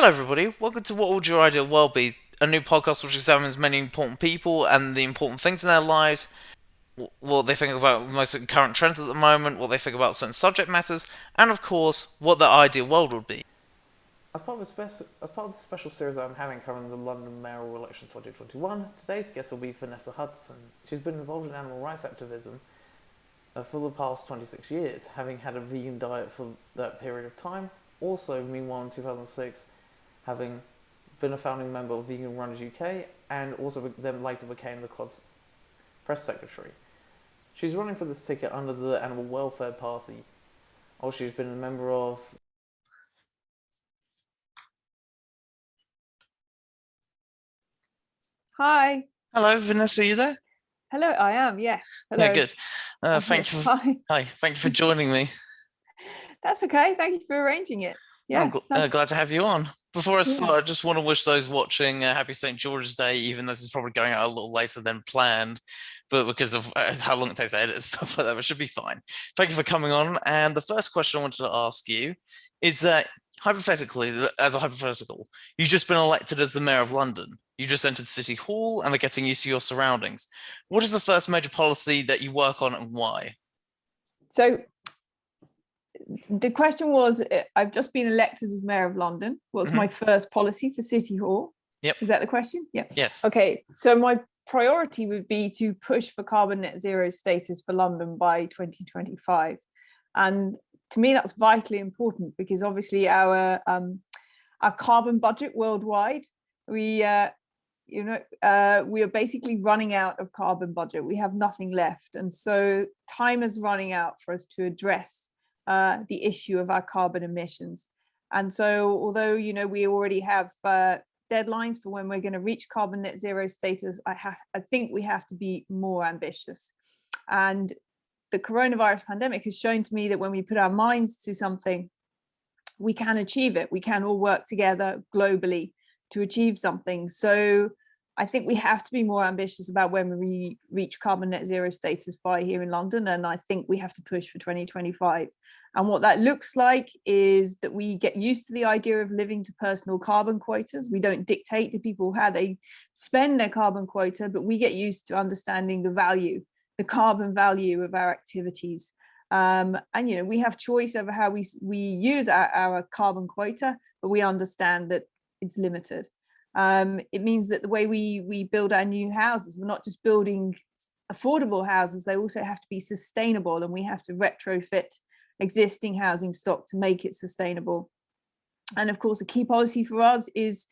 Hello, everybody. Welcome to What Would Your Ideal World Be? A new podcast which examines many important people and the important things in their lives, what they think about most current trends at the moment, what they think about certain subject matters, and of course, what their ideal world would be. As part of the special series that I'm having covering the London Mayoral election 2021, today's guest will be Vanessa Hudson. She's been involved in animal rights activism for the past 26 years, having had a vegan diet for that period of time. Also, meanwhile, in 2006, having been a founding member of Vegan Runners UK, and also then later became the club's press secretary. She's running for this ticket under the Animal Welfare Party. Also, she's been a member of. Hi. Hello, Vanessa. Are you there? Hello, I am. Yes. Hello. Yeah, good. Thank you. Hi. Hi. Thank you for joining me. That's okay. Thank you for arranging it. Yeah, I'm glad to have you on. Before I start, I just want to wish those watching Happy St. George's Day, even though this is probably going out a little later than planned, but because of how long it takes to edit and stuff like that, it should be fine. Thank you for coming on. And the first question I wanted to ask you is that, hypothetically, as a hypothetical, you've just been elected as the Mayor of London. You just entered City Hall and are getting used to your surroundings. What is the first major policy that you work on and why? So the question was, I've just been elected as Mayor of London. What's my first policy for City Hall? Yep. Is that the question? Yeah. Yes. Okay. So my priority would be to push for carbon net zero status for London by 2025. And to me, that's vitally important because obviously our carbon budget worldwide, we are basically running out of carbon budget. We have nothing left. And so time is running out for us to address the issue of our carbon emissions. And so although, we already have deadlines for when we're going to reach carbon net zero status, I think we have to be more ambitious. And the coronavirus pandemic has shown to me that when we put our minds to something, we can achieve it. We can all work together globally to achieve something. So I think we have to be more ambitious about when we reach carbon net zero status by here in London. And I think we have to push for 2025. And what that looks like is that we get used to the idea of living to personal carbon quotas. We don't dictate to people how they spend their carbon quota, but we get used to understanding the carbon value of our activities. And we have choice over how we use our carbon quota, but we understand that it's limited. It means that the way we build our new houses, we're not just building affordable houses, they also have to be sustainable, and we have to retrofit existing housing stock to make it sustainable. And of course, a key policy for us is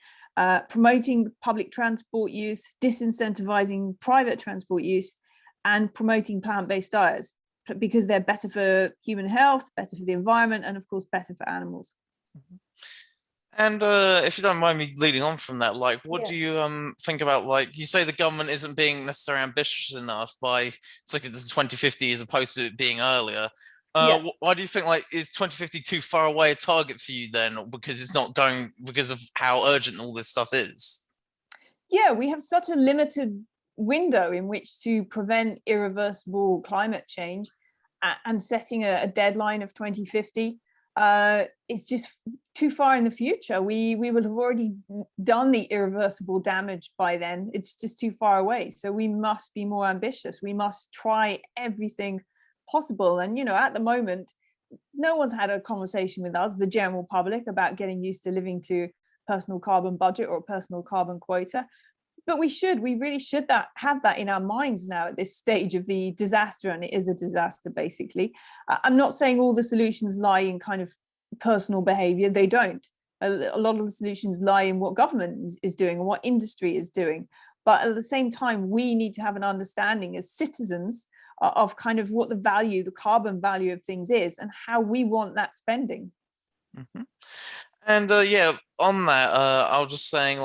promoting public transport use, disincentivizing private transport use, and promoting plant-based diets, because they're better for human health, better for the environment, and of course, better for animals. And if you don't mind me leading on from that, what do you think about, you say the government isn't being necessarily ambitious enough it's like it's 2050 as opposed to it being earlier. Why do you think is 2050 too far away a target for you then, because it's not going because of how urgent all this stuff is? Yeah, we have such a limited window in which to prevent irreversible climate change, and setting a deadline of 2050 is just too far in the future. We will have already done the irreversible damage by then. It's just too far away. So we must be more ambitious. We must try everything possible. And at the moment, no one's had a conversation with us, the general public, about getting used to living to personal carbon budget or a personal carbon quota. But we really should have that in our minds now at this stage of the disaster, and it is a disaster, basically. I'm not saying all the solutions lie in kind of personal behavior. They don't. A lot of the solutions lie in what government is doing and what industry is doing. But at the same time, we need to have an understanding as citizens of kind of what the carbon value of things is, and how we want that spending. Mm-hmm. And on that, I was just saying,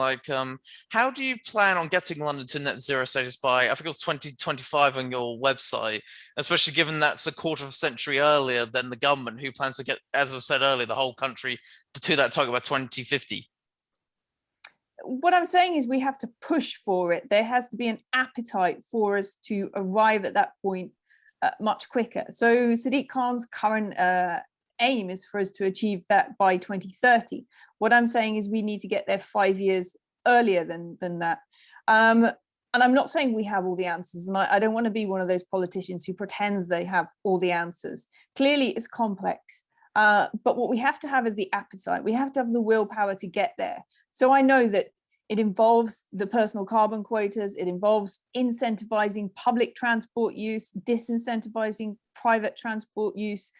how do you plan on getting London to net zero status by, I think it was 2025 on your website, especially given that's a quarter of a century earlier than the government, who plans to get, as I said earlier, the whole country to that target by 2050? What I'm saying is we have to push for it. There has to be an appetite for us to arrive at that point much quicker. So Sadiq Khan's current aim is for us to achieve that by 2030. What I'm saying is we need to get there 5 years earlier than that. And I'm not saying we have all the answers, and I don't want to be one of those politicians who pretends they have all the answers. Clearly, it's complex, but what we have to have is the appetite. We have to have the willpower to get there. So I know that it involves the personal carbon quotas, it involves incentivizing public transport use, disincentivizing private transport use,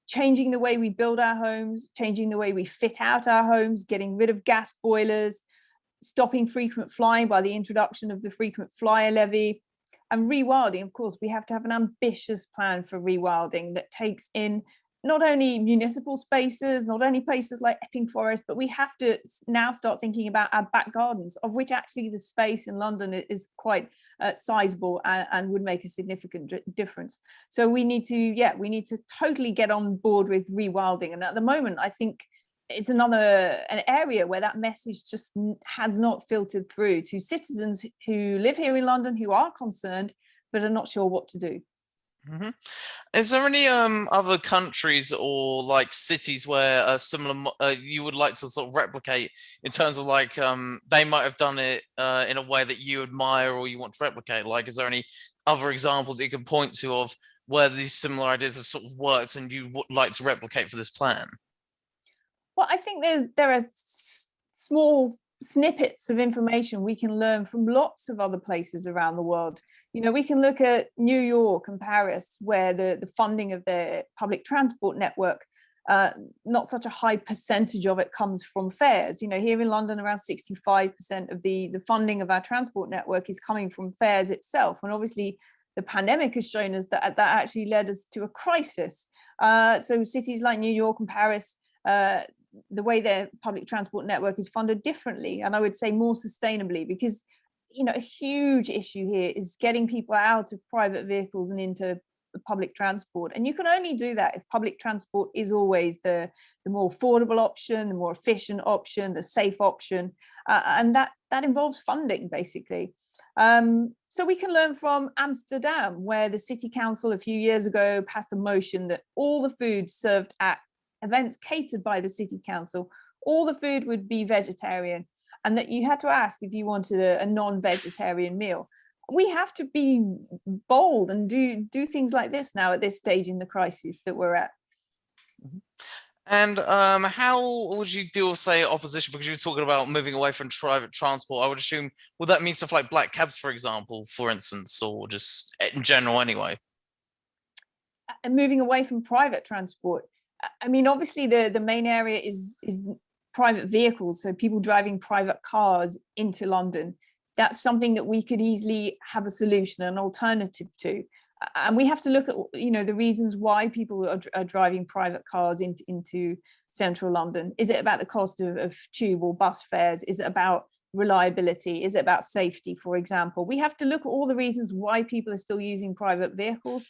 changing the way we build our homes, changing the way we fit out our homes, getting rid of gas boilers, stopping frequent flying by the introduction of the frequent flyer levy, and rewilding. Of course, we have to have an ambitious plan for rewilding that takes in not only municipal spaces, not only places like Epping Forest, but we have to now start thinking about our back gardens, of which actually the space in London is quite sizable and would make a significant difference. So we need to totally get on board with rewilding. And at the moment, I think it's an area where that message just has not filtered through to citizens who live here in London, who are concerned, but are not sure what to do. Mm-hmm. Is there any other countries or like cities where similar you would like to sort of replicate in terms of like they might have done it in a way that you admire or you want to replicate? Like, is there any other examples that you can point to of where these similar ideas have sort of worked and you would like to replicate for this plan? Well, I think there are small snippets of information we can learn from lots of other places around the world. You know, we can look at New York and Paris, where the funding of their public transport network, not such a high percentage of it comes from fares. You know, here in London, around 65% of the funding of our transport network is coming from fares itself. And obviously, the pandemic has shown us that actually led us to a crisis. So cities like New York and Paris, the way their public transport network is funded differently, and I would say more sustainably, because you know a huge issue here is getting people out of private vehicles and into the public transport, and you can only do that if public transport is always the more affordable option, the more efficient option, the safe option, and that involves funding basically. So we can learn from Amsterdam, where the city council a few years ago passed a motion that all the food served at events catered by the city council, all the food would be vegetarian, and that you had to ask if you wanted a non-vegetarian meal. We have to be bold and do things like this now at this stage in the crisis that we're at. And how would you deal with, say, opposition? Because you're talking about moving away from private transport. I would assume, would that mean stuff like black cabs, for example, for instance, or just in general anyway? And moving away from private transport. I mean, obviously the main area is private vehicles, so people driving private cars into London. That's something that we could easily have a solution, an alternative to. And we have to look at, you know, the reasons why people are driving private cars into central London. Is it about the cost of tube or bus fares? Is it about reliability? Is it about safety, for example? We have to look at all the reasons why people are still using private vehicles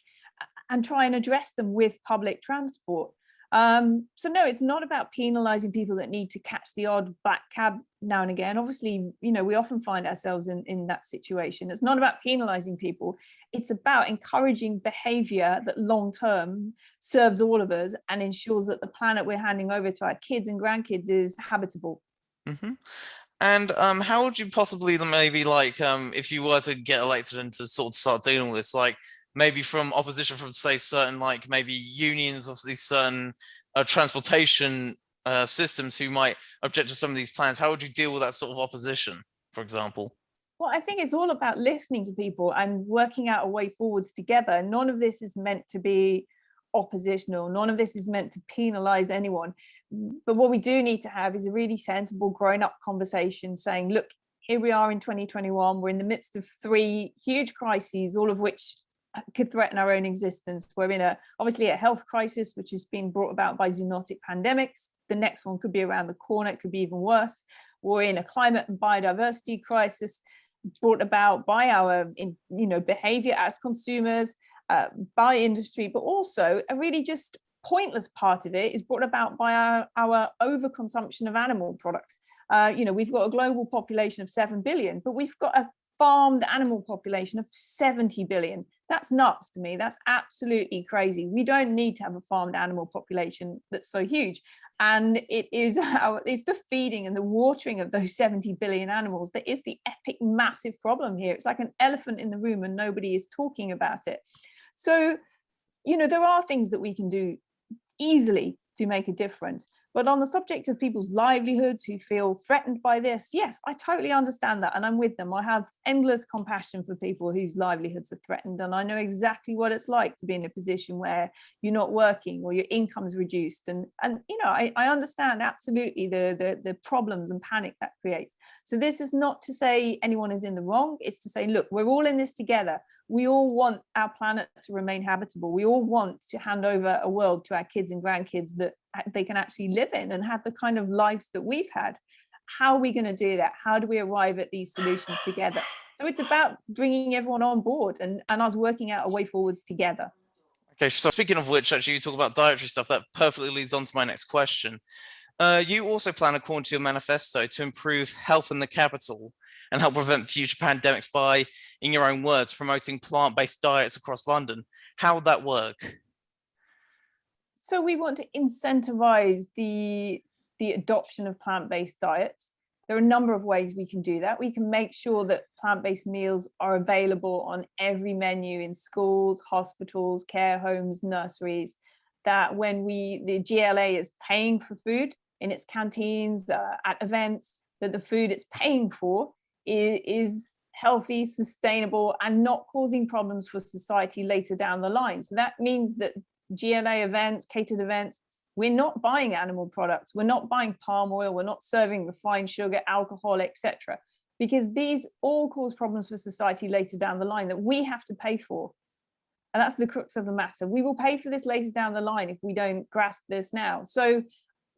and try and address them with public transport. So no, it's not about penalizing people that need to catch the odd black cab now and again. Obviously, you know, we often find ourselves in that situation. It's not about penalizing people. It's about encouraging behavior that long term serves all of us and ensures that the planet we're handing over to our kids and grandkids is habitable. Mm-hmm. And how would you possibly maybe like if you were to get elected and to sort of start dealing with this, like maybe from opposition from say certain like maybe unions of these certain transportation systems who might object to some of these plans, how would you deal with that sort of opposition, for example? Well, I think it's all about listening to people and working out a way forwards together. None of this is meant to be oppositional. None of this is meant to penalize anyone. But what we do need to have is a really sensible, grown-up conversation saying, look, here we are in 2021. We're in the midst of 3 huge crises, all of which could threaten our own existence. We're in obviously a health crisis, which has been brought about by zoonotic pandemics. The next one could be around the corner. It could be even worse. We're in a climate and biodiversity crisis brought about by our behavior as consumers, by industry, but also a really just pointless part of it is brought about by our overconsumption of animal products. We've got a global population of 7 billion, but we've got a farmed animal population of 70 billion. That's nuts to me. That's absolutely crazy. We don't need to have a farmed animal population that's so huge. And it's the feeding and the watering of those 70 billion animals that is the epic, massive problem here. It's like an elephant in the room and nobody is talking about it. So, you know, there are things that we can do easily to make a difference. But on the subject of people's livelihoods who feel threatened by this, yes, I totally understand that. And I'm with them. I have endless compassion for people whose livelihoods are threatened. And I know exactly what it's like to be in a position where you're not working or your income's reduced. And you know, I understand absolutely the problems and panic that creates. So this is not to say anyone is in the wrong. It's to say, look, we're all in this together. We all want our planet to remain habitable. We all want to hand over a world to our kids and grandkids that they can actually live in and have the kind of lives that we've had. How are we going to do that? How do we arrive at these solutions together? So it's about bringing everyone on board and us working out a way forwards together. Okay, so speaking of which, actually, you talk about dietary stuff. That perfectly leads on to my next question. You also plan, according to your manifesto, to improve health in the capital and help prevent future pandemics by, in your own words, promoting plant-based diets across London. How would that work? So we want to incentivize the adoption of plant-based diets. There are a number of ways we can do that. We can make sure that plant-based meals are available on every menu in schools, hospitals, care homes, nurseries, that when the GLA is paying for food in its canteens, at events, that the food it's paying for is healthy, sustainable, and not causing problems for society later down the line. So that means that GLA events, catered events, we're not buying animal products, we're not buying palm oil, we're not serving refined sugar, alcohol, etc., because these all cause problems for society later down the line that we have to pay for. And that's the crux of the matter. We will pay for this later down the line if we don't grasp this now. So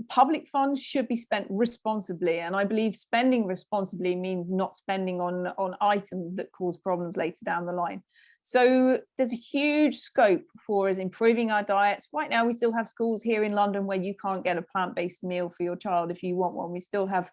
public funds should be spent responsibly. And I believe spending responsibly means not spending on items that cause problems later down the line. So there's a huge scope for us improving our diets. Right now, we still have schools here in London where you can't get a plant-based meal for your child if you want one. We still have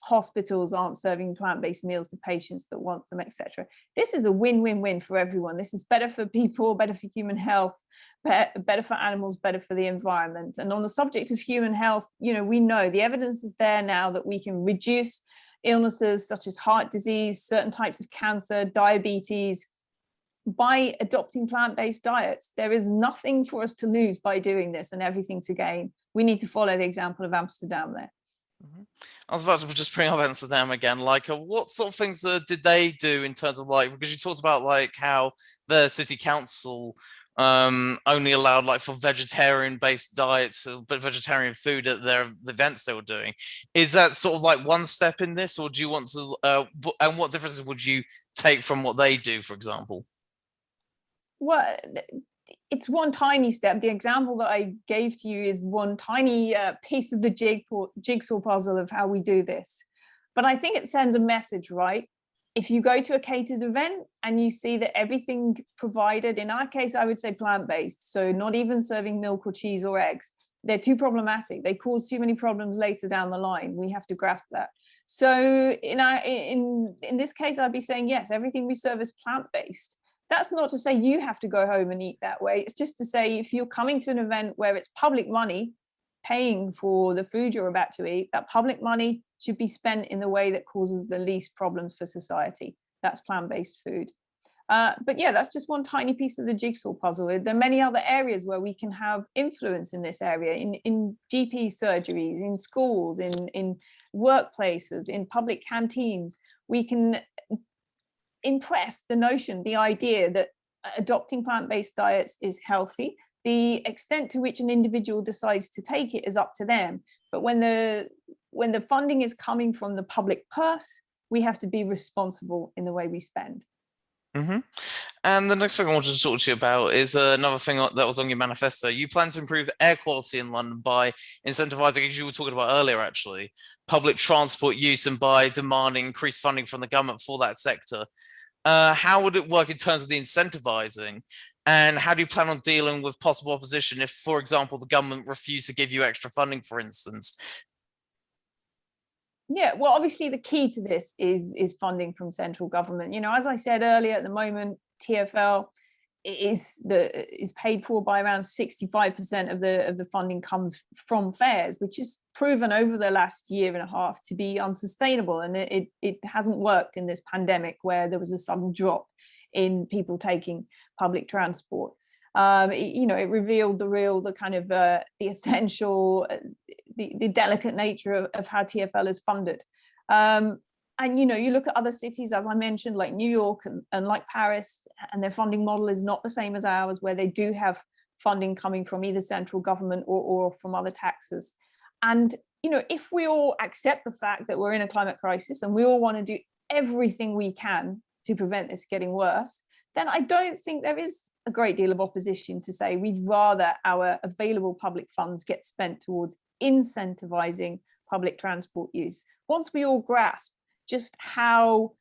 hospitals aren't serving plant-based meals to patients that want them, etc. This is a win-win-win for everyone. This is better for people, better for human health, better for animals, better for the environment. And on the subject of human health, you know, we know the evidence is there now that we can reduce illnesses such as heart disease, certain types of cancer, diabetes, by adopting plant-based diets. There is nothing for us to lose by doing this and everything to gain. We need to follow the example of Amsterdam there. I was about to just bring up Amsterdam again. Like, what sort of things did they do in terms of, like, because you talked about like how the city council only allowed like for vegetarian-based diets, but vegetarian food at the events they were doing. Is that sort of like one step in this, or do you want to? And what differences would you take from what they do, for example? Well, it's one tiny step. The example that I gave to you is one tiny piece of the jigsaw puzzle of how we do this. But I think it sends a message, right? If you go to a catered event and you see that everything provided, in our case, I would say plant-based, so not even serving milk or cheese or eggs, they're too problematic. They cause too many problems later down the line. We have to grasp that. So in this case, I'd be saying, yes, everything we serve is plant-based. That's not to say you have to go home and eat that way. It's just to say if you're coming to an event where it's public money paying for the food you're about to eat, that public money should be spent in the way that causes the least problems for society. That's plant-based food. But yeah, that's just one tiny piece of the jigsaw puzzle. There are many other areas where we can have influence in this area, in GP surgeries, in schools, in workplaces, in public canteens. We can impress the notion, the idea that adopting plant-based diets is healthy. The extent to which an individual decides to take it is up to them. But when the funding is coming from the public purse, we have to be responsible in the way we spend. Mm-hmm. And the next thing I wanted to talk to you about is another thing that was on your manifesto. You plan to improve air quality in London by incentivizing, as you were talking about earlier, actually, public transport use and by demanding increased funding from the government for that sector. How would it work in terms of the incentivizing? And how do you plan on dealing with possible opposition if, for example, the government refused to give you extra funding, for instance? Yeah, well, obviously the key to this is funding from central government. You know, as I said earlier, at the moment, TfL is paid for by around 65% of the funding comes from fares, which is proven over the last year and a half to be unsustainable, and it hasn't worked in this pandemic where there was a sudden drop in people taking public transport. It revealed the kind of the essential, the delicate nature of how TfL is funded. And you look at other cities, as I mentioned, like New York and like Paris, and their funding model is not the same as ours, where they do have funding coming from either central government or from other taxes. And if we all accept the fact that we're in a climate crisis and we all want to do everything we can to prevent this getting worse, then I don't think there is a great deal of opposition to say we'd rather our available public funds get spent towards incentivizing public transport use. Once we all grasp just how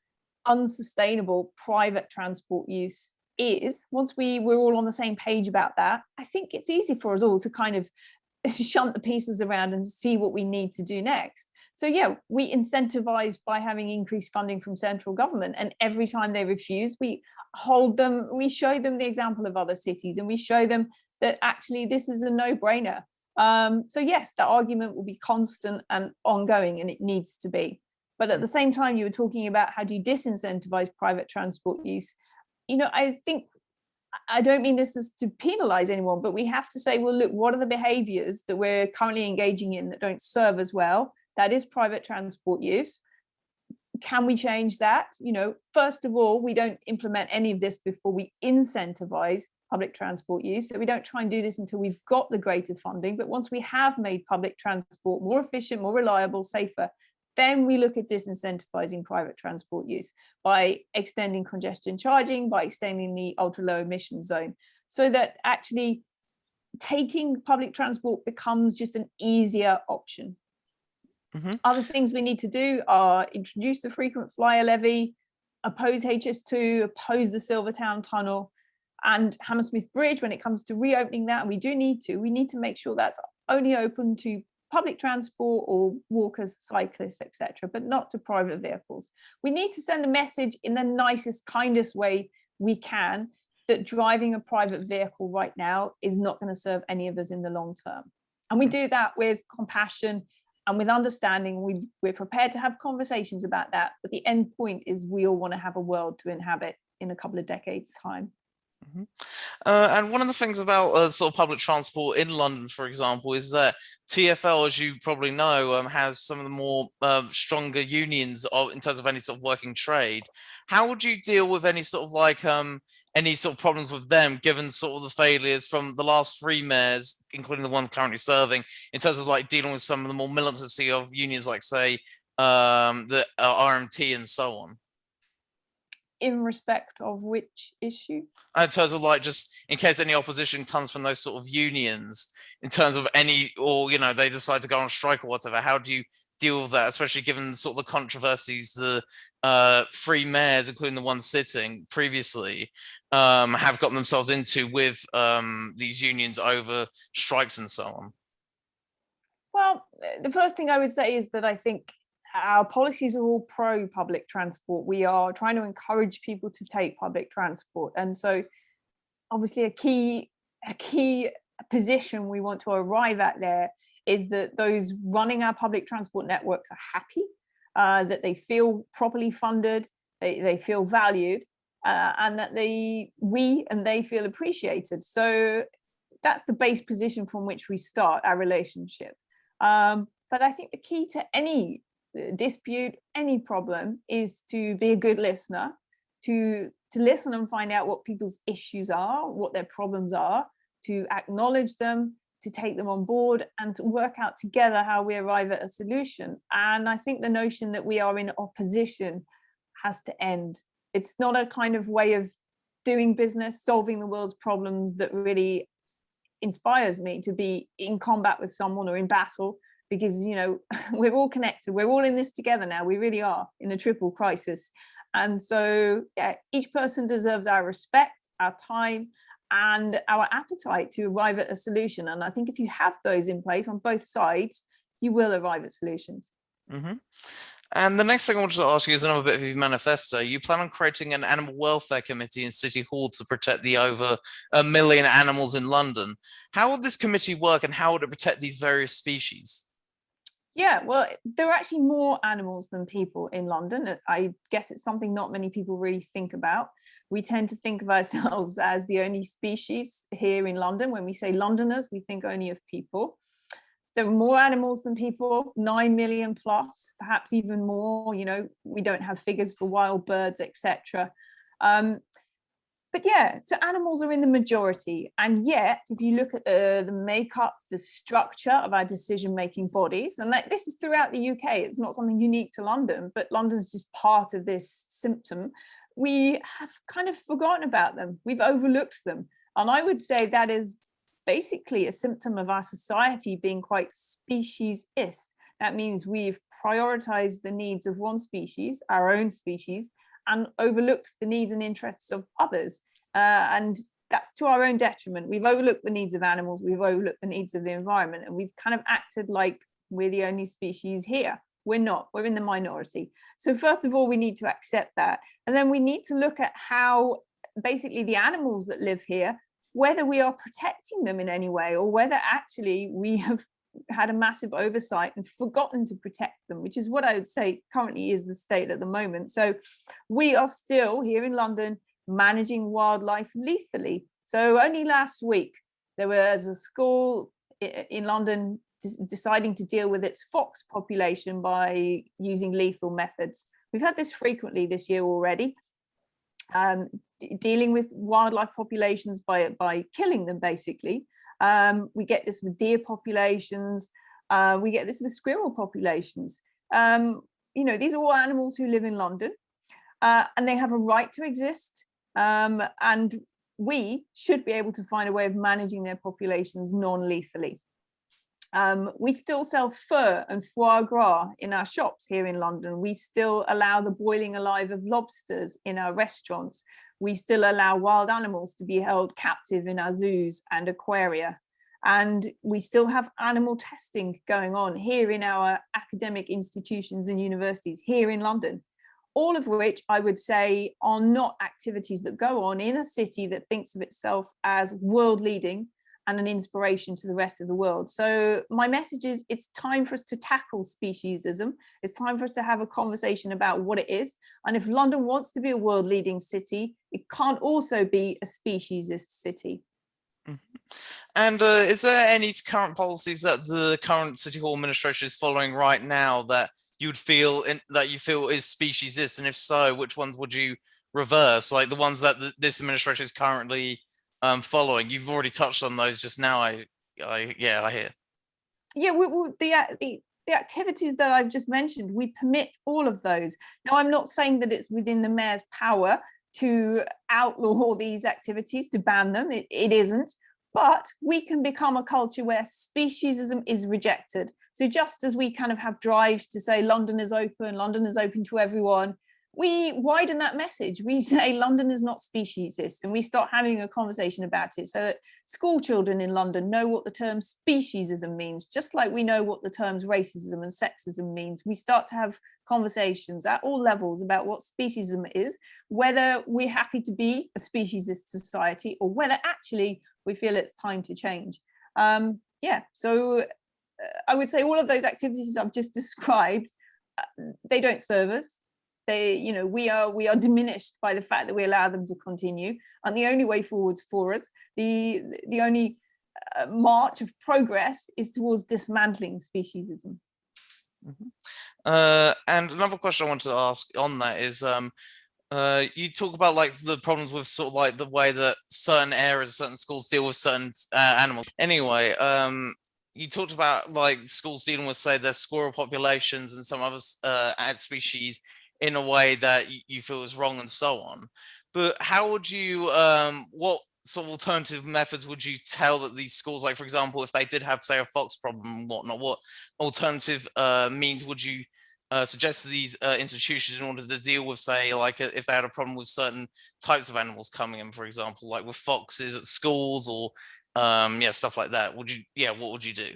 unsustainable private transport use is, once we're all on the same page about that, I think it's easy for us all to kind of shunt the pieces around and see what we need to do next. So yeah, we incentivize by having increased funding from central government, and every time they refuse, we hold them, we show them the example of other cities, and we show them that actually this is a no-brainer. So yes, the argument will be constant and ongoing, and it needs to be. But at the same time, you were talking about how do you disincentivize private transport use. I don't mean this is to penalize anyone, but we have to say, well, look, what are the behaviors that we're currently engaging in that don't serve as well? That is private transport use. Can we change that? First of all, we don't implement any of this before we incentivize public transport use. So we don't try and do this until we've got the greater funding. But once we have made public transport more efficient, more reliable, safer, then we look at disincentivizing private transport use by extending congestion charging, by extending the ultra low emission zone, so that actually taking public transport becomes just an easier option. Mm-hmm. Other things we need to do are introduce the frequent flyer levy, oppose HS2, oppose the Silvertown Tunnel and Hammersmith Bridge when it comes to reopening that. And we need to make sure that's only open to public transport or walkers, cyclists, etc., but not to private vehicles. We need to send a message in the nicest, kindest way we can that driving a private vehicle right now is not going to serve any of us in the long term. And we do that with compassion and with understanding. We're prepared to have conversations about that, but the end point is we all want to have a world to inhabit in a couple of decades' time. Mm-hmm. And one of the things about sort of public transport in London, for example, is that TfL, as you probably know, has some of the more stronger unions in terms of any sort of working trade. How would you deal with any sort of any sort of problems with them, given sort of the failures from the last 3 mayors, including the one currently serving, in terms of dealing with some of the more militancy of unions, like say the RMT and so on? In respect of which issue? In terms of just in case any opposition comes from those sort of unions, in terms of they decide to go on strike or whatever, how do you deal with that, especially given sort of the controversies the 3 mayors, including the one sitting previously, have gotten themselves into with these unions over strikes and so on? Well, the first thing I would say is that I think our policies are all pro public transport. We are trying to encourage people to take public transport. And so obviously a key position we want to arrive at there is that those running our public transport networks are happy, that they feel properly funded, they feel valued, and that they feel appreciated. So that's the base position from which we start our relationship. But I think the key to any dispute, any problem, is to be a good listener, to listen and find out what people's issues are, what their problems are, to acknowledge them, to take them on board, and to work out together how we arrive at a solution. And I think the notion that we are in opposition has to end. It's not a kind of way of doing business, solving the world's problems that really inspires me to be in combat with someone or in battle, because we're all connected, we're all in this together now, we really are in a triple crisis. And so each person deserves our respect, our time, and our appetite to arrive at a solution. And I think if you have those in place on both sides, you will arrive at solutions. Mm-hmm. And the next thing I wanted to ask you is another bit of your manifesto. You plan on creating an animal welfare committee in City Hall to protect the over 1 million animals in London. How would this committee work, and how would it protect these various species? Yeah, well, there are actually more animals than people in London. I guess it's something not many people really think about. We tend to think of ourselves as the only species here in London. When we say Londoners, we think only of people. There are more animals than people, 9 million plus, perhaps even more. You know, we don't have figures for wild birds, etc. But yeah, so animals are in the majority. And yet, if you look at the makeup, the structure of our decision-making bodies, and this is throughout the UK, it's not something unique to London, but London's just part of this symptom. We have kind of forgotten about them. We've overlooked them. And I would say that is basically a symptom of our society being quite speciesist. That means we've prioritized the needs of one species, our own species, and overlooked the needs and interests of others. And that's to our own detriment. We've overlooked the needs of animals, we've overlooked the needs of the environment, and we've kind of acted like we're the only species here. We're not, we're in the minority. So first of all, we need to accept that. And then we need to look at how basically the animals that live here, whether we are protecting them in any way, or whether actually we have had a massive oversight and forgotten to protect them, which is what I would say currently is the state at the moment. So we are still here in London managing wildlife lethally. So only last week there was a school in London deciding to deal with its fox population by using lethal methods. We've had this frequently this year already. Dealing with wildlife populations by killing them, basically. We get this with deer populations. We get this with squirrel populations. You know, these are all animals who live in London, and they have a right to exist. And we should be able to find a way of managing their populations non-lethally. We still sell fur and foie gras in our shops here in London. We still allow the boiling alive of lobsters in our restaurants. We still allow wild animals to be held captive in our zoos and aquaria. And we still have animal testing going on here in our academic institutions and universities here in London, all of which I would say are not activities that go on in a city that thinks of itself as world leading and an inspiration to the rest of the world. So my message is, it's time for us to tackle speciesism. It's time for us to have a conversation about what it is. And if London wants to be a world leading city, it can't also be a speciesist city. And is there any current policies that the current City Hall administration is following right now that you feel is speciesist, and if so, which ones would you reverse? Like the ones that this administration is currently following. You've already touched on those just now. I hear. Yeah, the activities that I've just mentioned, we permit all of those. Now, I'm not saying that it's within the mayor's power to outlaw these activities, to ban them. It isn't. But we can become a culture where speciesism is rejected. So just as we kind of have drives to say London is open to everyone, we widen that message. We say London is not speciesist, and we start having a conversation about it so that school children in London know what the term speciesism means, just like we know what the terms racism and sexism means. We start to have conversations at all levels about what speciesism is, whether we're happy to be a speciesist society or whether actually we feel it's time to change. So I would say all of those activities I've just described, they don't serve us. We are diminished by the fact that we allow them to continue, and the only way forwards for us, the only march of progress is towards dismantling speciesism. And another question I wanted to ask on that is, you talk about like the problems with sort of like the way that certain areas, certain schools deal with certain animals. Anyway, you talked about like schools dealing with, say, their squirrel populations and some other species in a way that you feel is wrong and so on. But how would you, what sort of alternative methods would you tell that these schools, like for example, if they did have, say, a fox problem and whatnot, what alternative means would you suggest to these institutions in order to deal with, say, like if they had a problem with certain types of animals coming in, for example, like with foxes at schools or stuff like that? What would you do?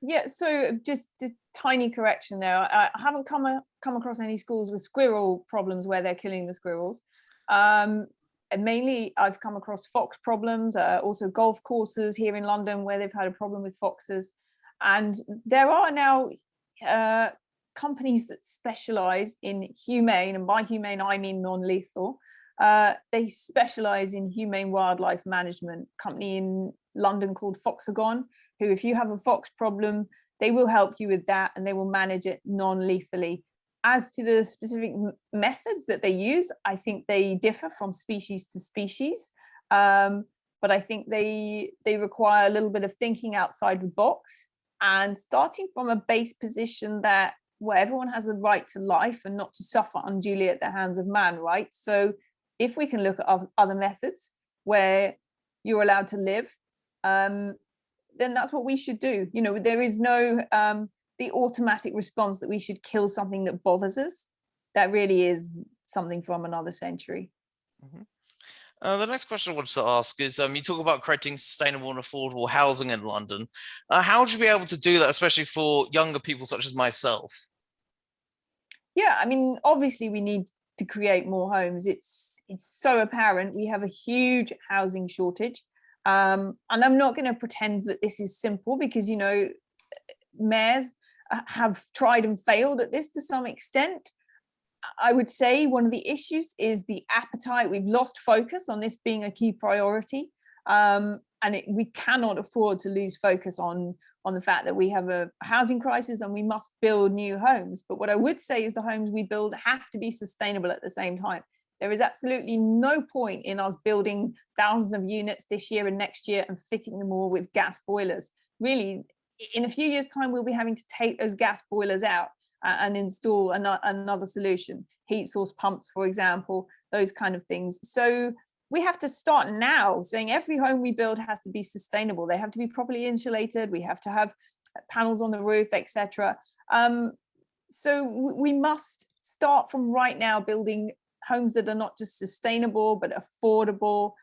Yeah, so just a tiny correction there. I haven't come across any schools with squirrel problems where they're killing the squirrels. And mainly, I've come across fox problems, also golf courses here in London where they've had a problem with foxes. And there are now companies that specialize in humane, and by humane, I mean non-lethal. They specialize in humane wildlife management. Company in London called Foxagon, who, if you have a fox problem, they will help you with that and they will manage it non-lethally. As to the specific methods that they use, I think they differ from species to species. But I think they require a little bit of thinking outside the box and starting from a base position that where everyone has a right to life and not to suffer unduly at the hands of man, right? So if we can look at other methods where you're allowed to live, then that's what we should do. You know, there is no the automatic response that we should kill something that bothers us. That really is something from another century. Mhm. The next question I wanted to ask is, you talk about creating sustainable and affordable housing in London. How would you be able to do that, especially for younger people such as myself? Yeah, I mean, obviously we need to create more homes. It's so apparent we have a huge housing shortage. And I'm not going to pretend that this is simple because, you know, mayors have tried and failed at this to some extent. I would say one of the issues is the appetite. We've lost focus on this being a key priority. We cannot afford to lose focus on the fact that we have a housing crisis and we must build new homes. But what I would say is the homes we build have to be sustainable at the same time. There is absolutely no point in us building thousands of units this year and next year and fitting them all with gas boilers. Really, in a few years' time, we'll be having to take those gas boilers out and install another solution, heat source pumps, for example, those kind of things. So we have to start now saying every home we build has to be sustainable. They have to be properly insulated. We have to have panels on the roof, etc. So we must start from right now building homes that are not just sustainable, but affordable.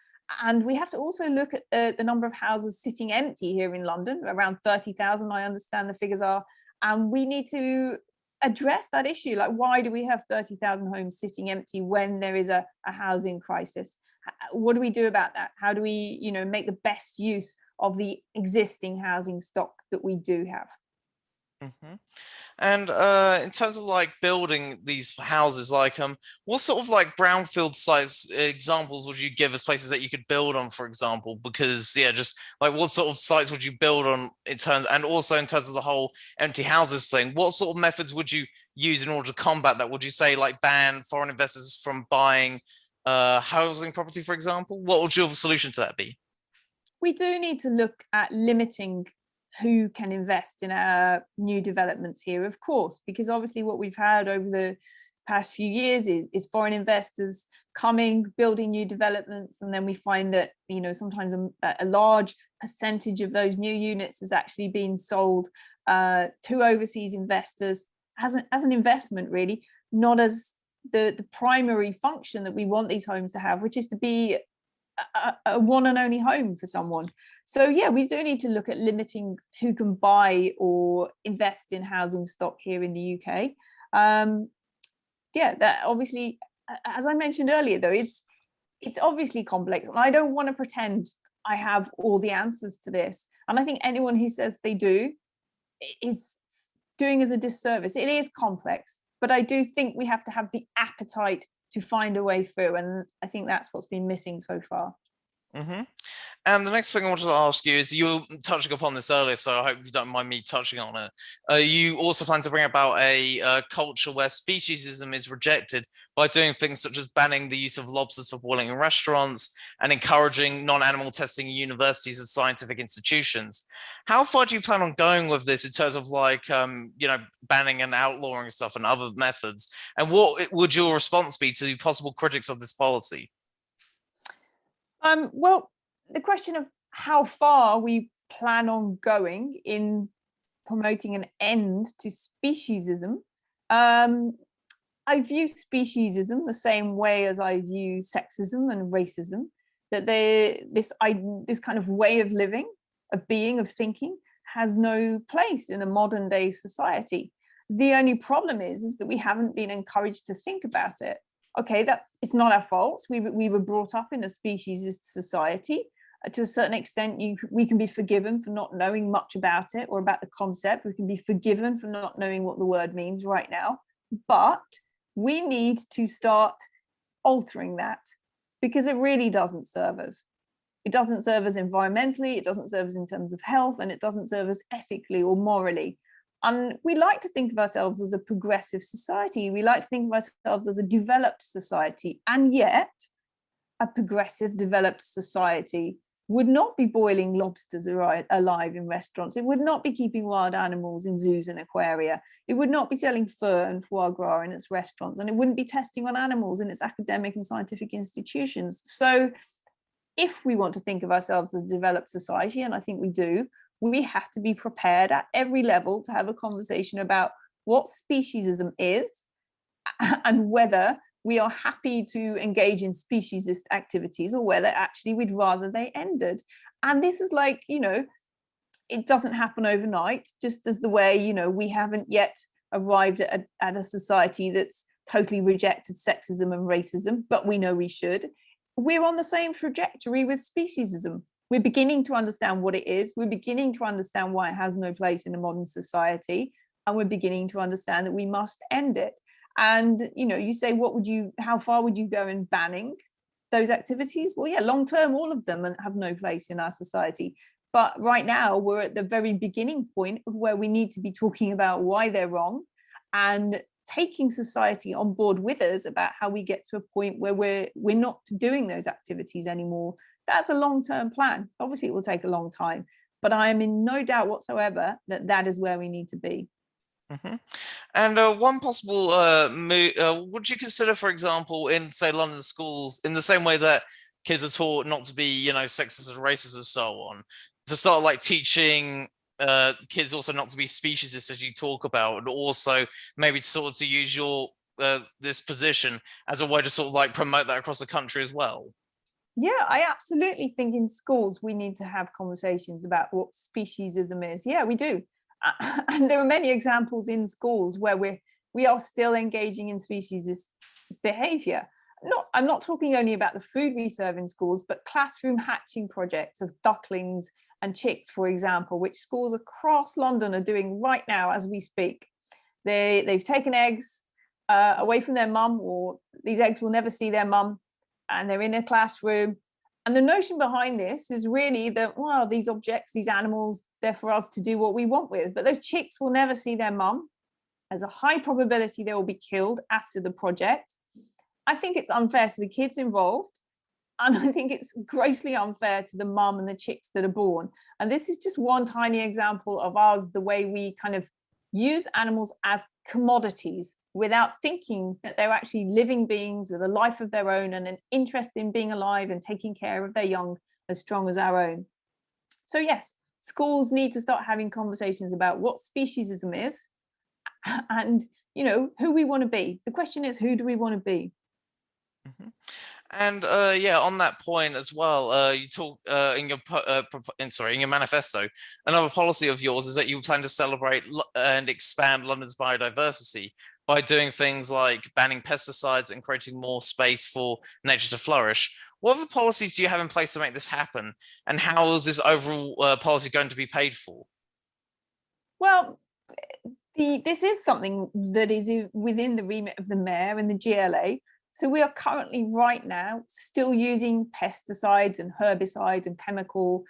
And we have to also look at the number of houses sitting empty here in London, around 30,000, I understand the figures are. And we need to address that issue. Like, why do we have 30,000 homes sitting empty when there is a housing crisis? What do we do about that? How do we, you know, make the best use of the existing housing stock that we do have? Mm-hmm. And in terms of like building these houses, like what sort of like brownfield sites examples would you give as places that you could build on, for example? Because yeah, just like what sort of sites would you build on in terms, and also in terms of the whole empty houses thing, what sort of methods would you use in order to combat that? Would you say like ban foreign investors from buying housing property, for example? What would your solution to that be? We do need to look at limiting who can invest in our new developments here, of course, because obviously what we've had over the past few years is foreign investors coming, building new developments, and then we find that, you know, sometimes a large percentage of those new units has actually been sold to overseas investors as an investment, really, not as the primary function that we want these homes to have, which is to be a one and only home for someone. So yeah, we do need to look at limiting who can buy or invest in housing stock here in the UK. Yeah, that obviously, as I mentioned earlier, though, it's obviously complex, and I don't want to pretend I have all the answers to this. And I think anyone who says they do is doing us a disservice. It is complex, but I do think we have to have the appetite to find a way through, and I think that's what's been missing so far. Mm-hmm. And the next thing I wanted to ask you is, you were touching upon this earlier, so I hope you don't mind me touching on it. You also plan to bring about a culture where speciesism is rejected by doing things such as banning the use of lobsters for boiling in restaurants and encouraging non-animal testing in universities and scientific institutions. How far do you plan on going with this in terms of like, you know, banning and outlawing stuff and other methods? And what would your response be to possible critics of this policy? Well, the question of how far we plan on going in promoting an end to speciesism, I view speciesism the same way as I view sexism and racism, that this kind of way of living, of being, of thinking, has no place in a modern day society. The only problem is that we haven't been encouraged to think about it. Okay, it's not our fault. We were brought up in a speciesist society. To a certain extent, we can be forgiven for not knowing much about it or about the concept. We can be forgiven for not knowing what the word means right now. But we need to start altering that, because it really doesn't serve us. It doesn't serve us environmentally, it doesn't serve us in terms of health, and it doesn't serve us ethically or morally. And we like to think of ourselves as a progressive society. We like to think of ourselves as a developed society. And yet, a progressive, developed society would not be boiling lobsters alive in restaurants. It would not be keeping wild animals in zoos and aquaria. It would not be selling fur and foie gras in its restaurants. And it wouldn't be testing on animals in its academic and scientific institutions. So if we want to think of ourselves as a developed society, and I think we do, we have to be prepared at every level to have a conversation about what speciesism is and whether we are happy to engage in speciesist activities or whether actually we'd rather they ended. And this is like, it doesn't happen overnight, just as the way, we haven't yet arrived at a society that's totally rejected sexism and racism, but we know we should. We're on the same trajectory with speciesism. We're beginning to understand what it is. We're beginning to understand why it has no place in a modern society. And we're beginning to understand that we must end it. And, you say, how far would you go in banning those activities? Well, yeah, long term, all of them have no place in our society. But right now, we're at the very beginning point of where we need to be talking about why they're wrong and taking society on board with us about how we get to a point where we're not doing those activities anymore. That's a long-term plan. Obviously, it will take a long time, but I am in no doubt whatsoever that is where we need to be. Mm-hmm. And one possible would you consider, for example, in say London schools, in the same way that kids are taught not to be, sexist and racist and so on, to start like teaching kids also not to be speciesist, as you talk about, and also maybe sort of to use your this position as a way to sort of like promote that across the country as well? Yeah, I absolutely think in schools we need to have conversations about what speciesism is. Yeah, we do. And there are many examples in schools where we are still engaging in speciesist behavior. I'm not talking only about the food we serve in schools, but classroom hatching projects of ducklings and chicks, for example, which schools across London are doing right now as we speak. They've taken eggs away from their mum, or these eggs will never see their mum, and they're in a classroom. And the notion behind this is really that, well, these objects, these animals, they're for us to do what we want with, but those chicks will never see their mum. There's a high probability they will be killed after the project. I think it's unfair to the kids involved. And I think it's grossly unfair to the mum and the chicks that are born. And this is just one tiny example of us, the way we kind of use animals as commodities without thinking that they're actually living beings with a life of their own and an interest in being alive and taking care of their young as strong as our own. So yes, schools need to start having conversations about what speciesism is and, who we want to be. The question is, who do we want to be? Mm-hmm. And yeah, on that point as well, you talk in your manifesto. Another policy of yours is that you plan to celebrate and expand London's biodiversity by doing things like banning pesticides and creating more space for nature to flourish. What other policies do you have in place to make this happen? And how is this overall policy going to be paid for? Well, this is something that is within the remit of the mayor and the GLA. So we are currently right now still using pesticides and herbicides and chemical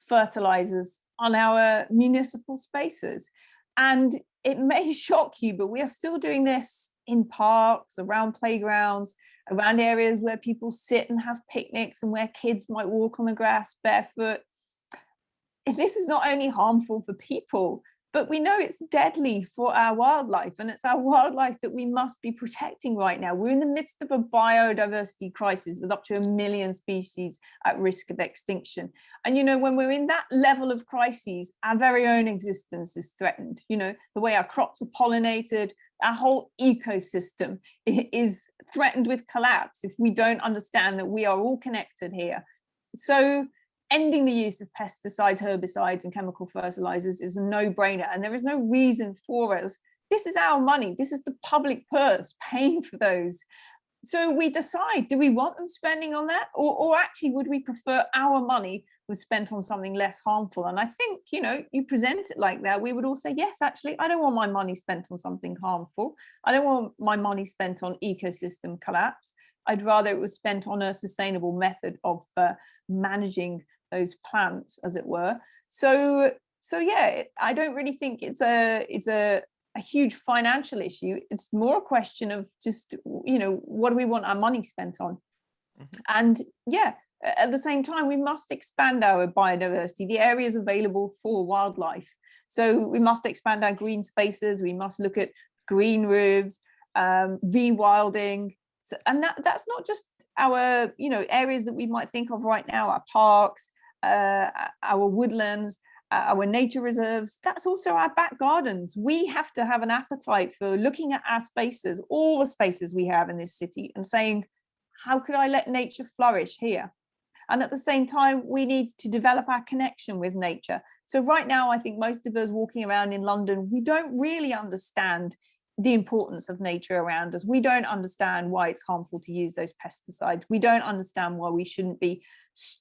fertilizers on our municipal spaces. And it may shock you, but we are still doing this in parks, around playgrounds, around areas where people sit and have picnics and where kids might walk on the grass barefoot. This is not only harmful for people, but we know it's deadly for our wildlife, and it's our wildlife that we must be protecting right now. We're in the midst of a biodiversity crisis with up to 1 million species at risk of extinction. And, when we're in that level of crises, our very own existence is threatened. The way our crops are pollinated, our whole ecosystem is threatened with collapse if we don't understand that we are all connected here. So ending the use of pesticides, herbicides, and chemical fertilizers is a no-brainer, and there is no reason for us. This is our money. This is the public purse paying for those. So we decide, do we want them spending on that? Or actually, would we prefer our money was spent on something less harmful? And I think, you present it like that, we would all say, yes, actually, I don't want my money spent on something harmful. I don't want my money spent on ecosystem collapse. I'd rather it was spent on a sustainable method of managing those plants, as it were. So yeah, I don't really think it's a huge financial issue. It's more a question of just, what do we want our money spent on? And yeah, at the same time, we must expand our biodiversity, the areas available for wildlife. So we must expand our green spaces. We must look at green roofs, rewilding. So, and that's not just our, areas that we might think of right now, our parks, our woodlands, our nature reserves. That's also our back gardens. We have to have an appetite for looking at our spaces, all the spaces we have in this city, and saying, how could I let nature flourish here? And at the same time, we need to develop our connection with nature. So right now, I think most of us walking around in London, we don't really understand the importance of nature around us. We don't understand why it's harmful to use those pesticides. We don't understand why we shouldn't be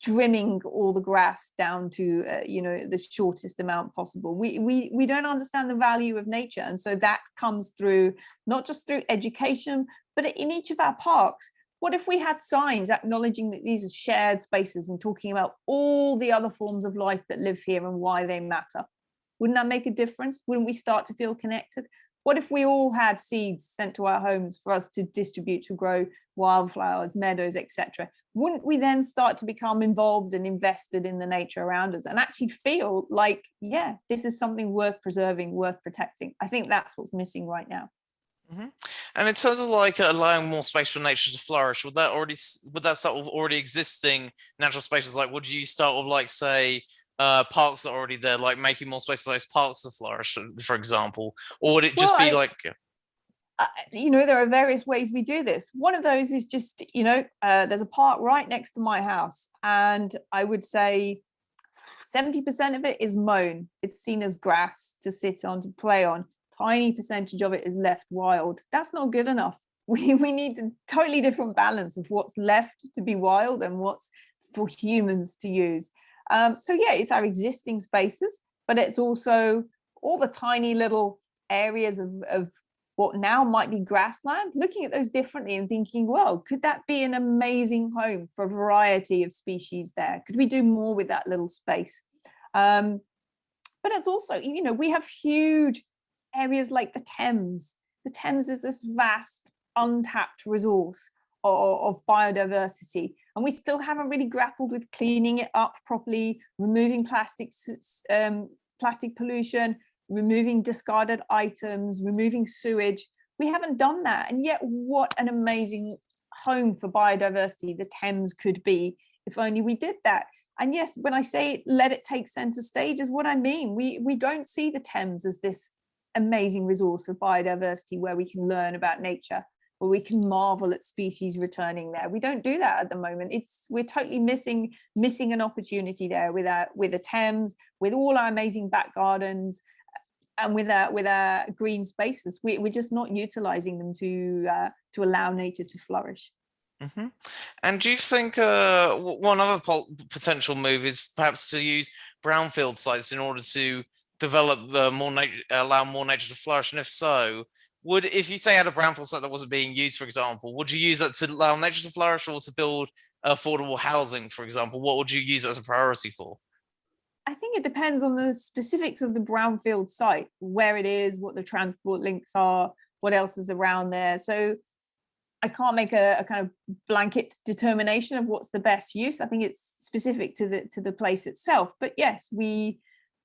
trimming all the grass down to the shortest amount possible. We don't understand the value of nature, and so that comes through not just through education, but in each of our parks. What if we had signs acknowledging that these are shared spaces and talking about all the other forms of life that live here and why they matter? Wouldn't that make a difference? Wouldn't we start to feel connected? What if we all had seeds sent to our homes for us to distribute to grow wildflowers, meadows, etc.? Wouldn't we then start to become involved and invested in the nature around us and actually feel like, yeah, this is something worth preserving, worth protecting? I think that's what's missing right now. And in terms of like allowing more space for nature to flourish, would that start with already existing natural spaces? Like, would you start with, like, say, parks that are already there, like making more space for those parks to flourish, for example? Or would it just be like... there are various ways we do this. One of those is just, there's a park right next to my house, and I would say 70% of it is mown. It's seen as grass to sit on, to play on. Tiny percentage of it is left wild. That's not good enough. We need a totally different balance of what's left to be wild and what's for humans to use. So yeah, it's our existing spaces, but it's also all the tiny little areas of what now might be grassland, looking at those differently and thinking, well, could that be an amazing home for a variety of species there? Could we do more with that little space? But it's also, we have huge areas like the Thames. The Thames is this vast, untapped resource of biodiversity, and we still haven't really grappled with cleaning it up properly, removing plastic pollution, removing discarded items, removing sewage. We haven't done that, and yet what an amazing home for biodiversity the Thames could be if only we did that. And yes, when I say let it take center stage, is what I mean. We don't see the Thames as this amazing resource of biodiversity where we can learn about nature, where we can marvel at species returning there. We don't do that at the moment. We're totally missing an opportunity there with the Thames, with all our amazing back gardens, and with our green spaces. We're just not utilizing them to allow nature to flourish. And do you think one other potential move is perhaps to use brownfield sites in order to develop allow more nature to flourish? And if so, if you say had a brownfield site that wasn't being used, for example, would you use that to allow nature to flourish, or to build affordable housing, for example? What would you use it as a priority for? I think it depends on the specifics of the brownfield site, where it is, what the transport links are, what else is around there. So I can't make a kind of blanket determination of what's the best use. I think it's specific to the place itself. But yes,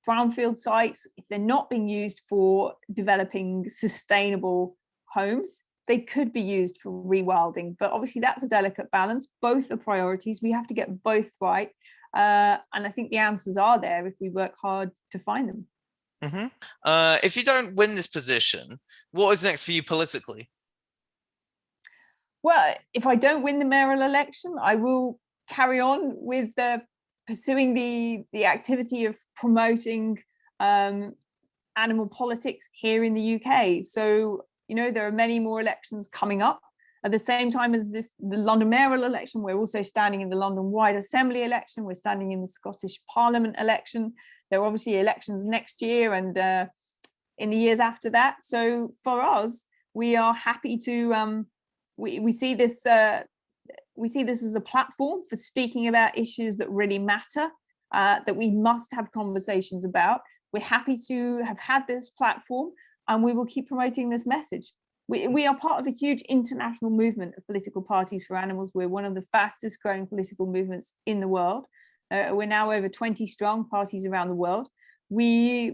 brownfield sites, if they're not being used for developing sustainable homes, they could be used for rewilding. But obviously that's a delicate balance. Both are priorities. We have to get both right. And I think the answers are there if we work hard to find them. If you don't win this position, what is next for you politically? Well, if I don't win the mayoral election, I will carry on with pursuing the activity of promoting animal politics here in the UK. So, there are many more elections coming up. At the same time as the London mayoral election, we're also standing in the London Wide Assembly election. We're standing in the Scottish Parliament election. There are obviously elections next year and in the years after that. So for us, we are happy to we see this as a platform for speaking about issues that really matter, that we must have conversations about. We're happy to have had this platform, and we will keep promoting this message. We are part of a huge international movement of political parties for animals. We're one of the fastest growing political movements in the world. We're now over 20 strong parties around the world. We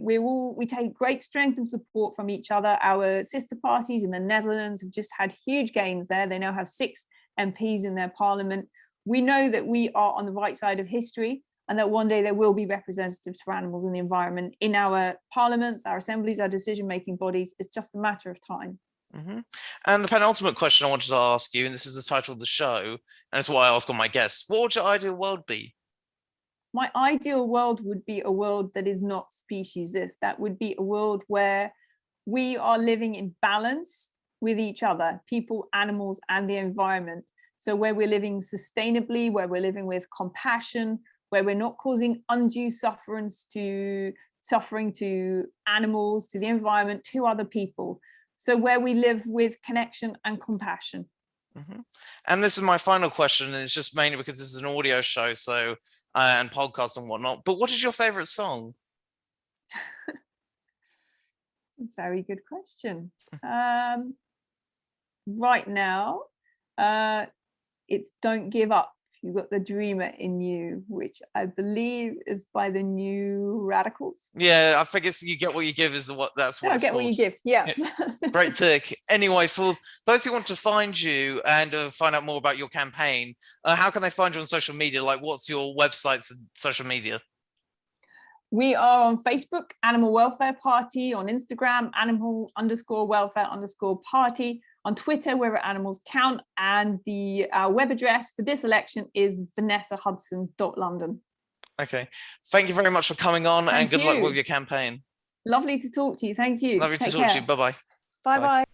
take great strength and support from each other. Our sister parties in the Netherlands have just had huge gains there. They now have 6 MPs in their parliament. We know that we are on the right side of history, and that one day there will be representatives for animals and the environment in our parliaments, our assemblies, our decision-making bodies. It's just a matter of time. Mm-hmm. And the penultimate question I wanted to ask you, and this is the title of the show, and it's what I ask all my guests: what would your ideal world be? My ideal world would be a world that is not speciesist. That would be a world where we are living in balance with each other, people, animals, and the environment. So where we're living sustainably, where we're living with compassion, where we're not causing undue suffering to animals, to the environment, to other people. So where we live with connection and compassion. Mm-hmm. And this is my final question, and it's just mainly because this is an audio show, so and podcasts and whatnot. But what is your favorite song? Very good question. Right now, it's Don't Give Up. You've got the dreamer in you, which I believe is by the New Radicals. Yeah, I figure you get what you give is that's what it's get called. What you give. Yeah. Great pick. Anyway, for those who want to find you and find out more about your campaign, how can they find you on social media? Like, what's your websites and social media? We are on Facebook, Animal Welfare Party, on Instagram, animal_welfare_party. On Twitter, we're at Animals Count, and our web address for this election is vanessahudson.london. Okay. Thank you very much for coming on, and good luck with your campaign. Lovely to talk to you. Thank you. Lovely to talk to you. Bye-bye. Bye-bye.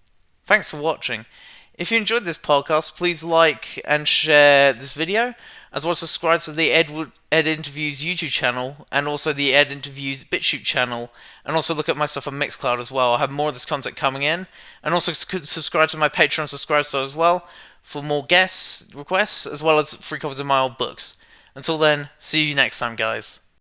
Thanks for watching. If you enjoyed this podcast, please like and share this video, as well as subscribe to the Ed Interviews YouTube channel, and also the Ed Interviews BitChute channel, and also look at my stuff on Mixcloud as well. I have more of this content coming in, and also subscribe to my Patreon subscribe star as well for more guest requests, as well as free copies of my old books. Until then, see you next time, guys.